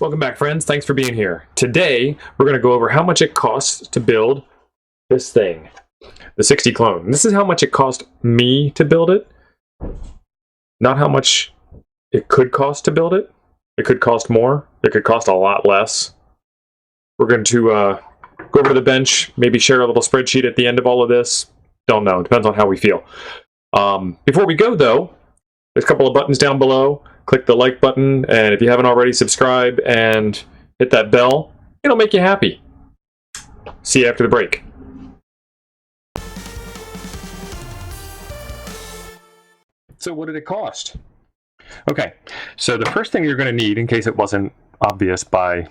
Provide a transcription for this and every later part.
Welcome back, friends. Thanks for being here. Today, we're going to go over how much it costs to build this thing, the 60 clone. This is how much it cost me to build it, not how much it could cost to build it. It could cost more. It could cost a lot less. We're going to go over to the bench, maybe share a little spreadsheet at the end of all of this. Don't know. Depends on how we feel. Before we go, though, there's a couple of buttons down below. Click the like button, and if you haven't already, subscribe and hit that bell. It'll make you happy. See you after the break. So what did it cost? Okay, so the first thing you're going to need, in case it wasn't obvious by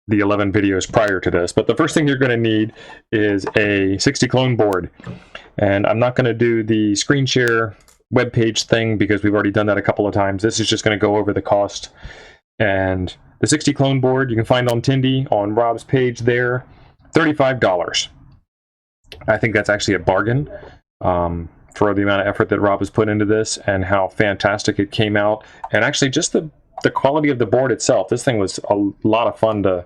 the 11 videos prior to this, but the first thing you're going to need is a 60 clone board. And I'm not going to do the screen share webpage thing because we've already done that a couple of times. This is just going to go over the cost. And the 60 clone board you can find on Tindy on Rob's page there, $35. I think that's actually a bargain for the amount of effort that Rob has put into this and how fantastic it came out. And actually just the quality of the board itself. This thing was a lot of fun to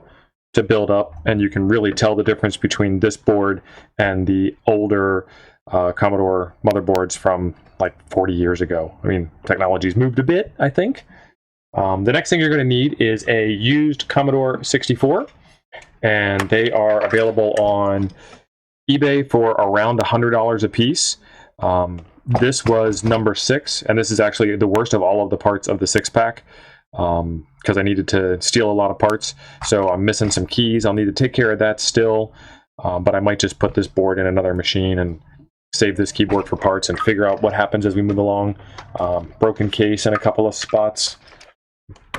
build up, and you can really tell the difference between this board and the older Commodore motherboards from like 40 years ago. I mean, technology's moved a bit, I think. The next thing you're going to need is a used Commodore 64, and they are available on eBay for around $100 a piece. This was number 6, and this is actually the worst of all of the parts of the 6-pack because I needed to steal a lot of parts, so I'm missing some keys. I'll need to take care of that still, but I might just put this board in another machine and save this keyboard for parts and figure out what happens as we move along. Broken case in a couple of spots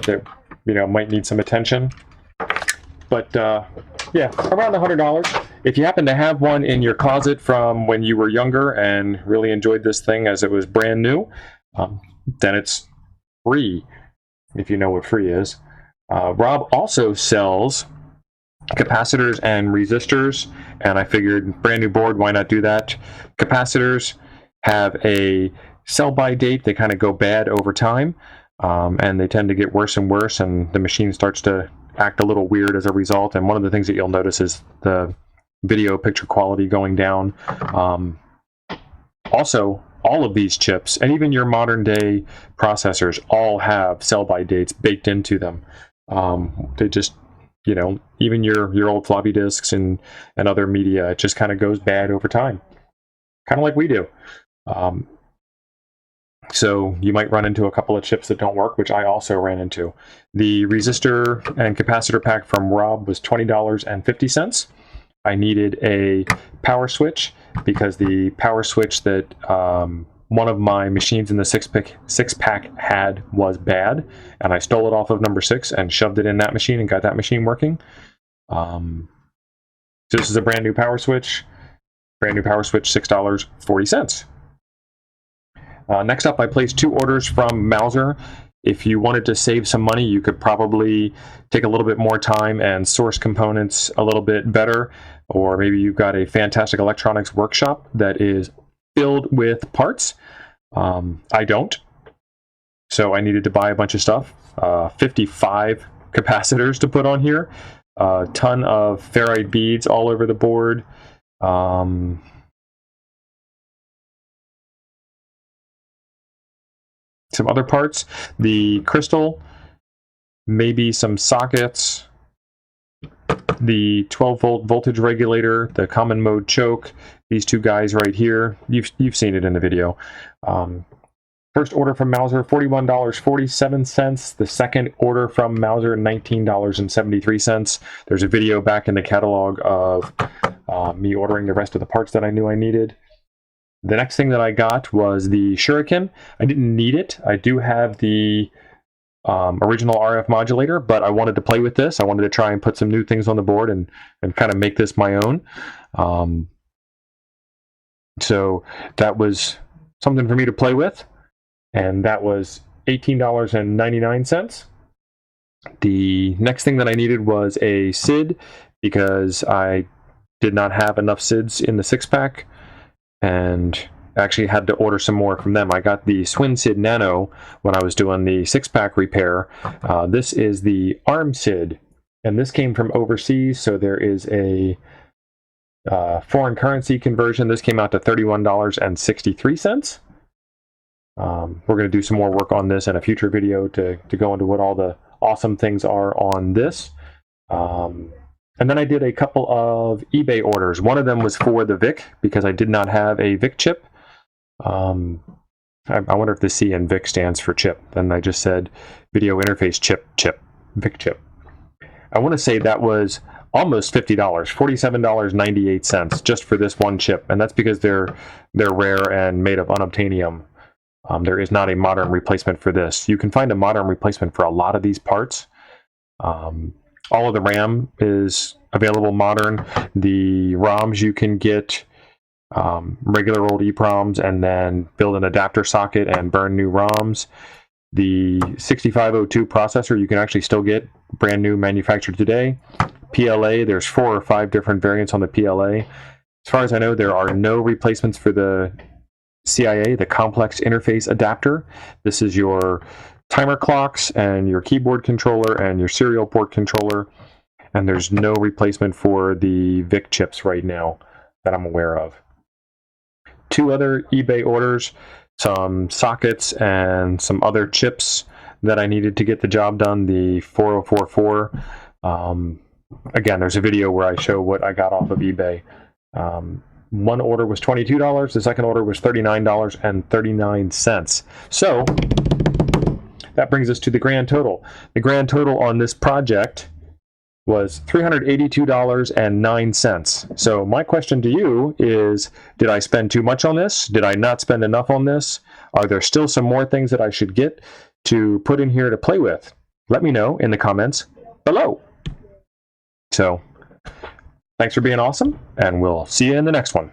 that might need some attention, but yeah, around $100. If you happen to have one in your closet from when you were younger and really enjoyed this thing as it was brand new, then it's free, if you know what free is. Rob also sells capacitors and resistors, and I figured brand new board, why not do that? Capacitors have a sell-by date. They kind of go bad over time, and they tend to get worse and worse, and the machine starts to act a little weird as a result. And one of the things that you'll notice is the video picture quality going down. Also, all of these chips, and even your modern day processors, all have sell-by dates baked into them. They just, even your old floppy disks and other media, it just kind of goes bad over time, kind of like we do. So you might run into a couple of chips that don't work, which I also ran into. The resistor and capacitor pack from Rob was $20.50. I needed a power switch because the power switch that one of my machines in the six-pack had was bad, and I stole it off of number 6 and shoved it in that machine and got that machine working. So this is a brand new power switch. Brand new power switch, $6.40. Next up, I placed 2 orders from Mouser. If you wanted to save some money, you could probably take a little bit more time and source components a little bit better, or maybe you've got a fantastic electronics workshop that is filled with parts. I don't, so I needed to buy a bunch of stuff. 55 capacitors to put on here, a ton of ferrite beads all over the board. Some other parts, the crystal, maybe some sockets, the 12-volt voltage regulator, the common mode choke, these 2 guys right here. You've seen it in the video. First order from Mouser, $41.47. The second order from Mouser, $19.73. There's a video back in the catalog of me ordering the rest of the parts that I knew I needed. The next thing that I got was the Shuriken. I didn't need it. I do have the original RF modulator, but I wanted to play with this. I wanted to try and put some new things on the board and kind of make this my own. So that was something for me to play with, and that was $18.99. The next thing that I needed was a SID because I did not have enough SIDs in the 6-pack. And actually had to order some more from them. I got the SwinSid Nano when I was doing the 6-pack repair. This is the arm SID, and this came from overseas, so there is a foreign currency conversion. This came out to $31.63. We're going to do some more work on this in a future video to go into what all the awesome things are on this. And then I did a couple of eBay orders. One of them was for the VIC, because I did not have a VIC chip. I wonder if the C in VIC stands for chip. Then I just said video interface chip, VIC chip. I want to say that was almost $50, $47.98 just for this one chip. And that's because they're rare and made of unobtainium. There is not a modern replacement for this. You can find a modern replacement for a lot of these parts. All of the RAM is available modern. The ROMs you can get regular old EEPROMs and then build an adapter socket and burn new ROMs. The 6502 processor you can actually still get brand new, manufactured today. PLA, there's 4 or 5 different variants on the PLA. As far as I know, there are no replacements for the CIA, the complex interface adapter. This is your timer clocks and your keyboard controller and your serial port controller, and there's no replacement for the VIC chips right now that I'm aware of. 2 other eBay orders, some sockets and some other chips that I needed to get the job done, the 4044. Again, there's a video where I show what I got off of eBay. One order was $22, the second order was $39.39. So that brings us to the grand total. The grand total on this project was $382.09. So my question to you is, did I spend too much on this? Did I not spend enough on this? Are there still some more things that I should get to put in here to play with? Let me know in the comments below. So thanks for being awesome, and we'll see you in the next one.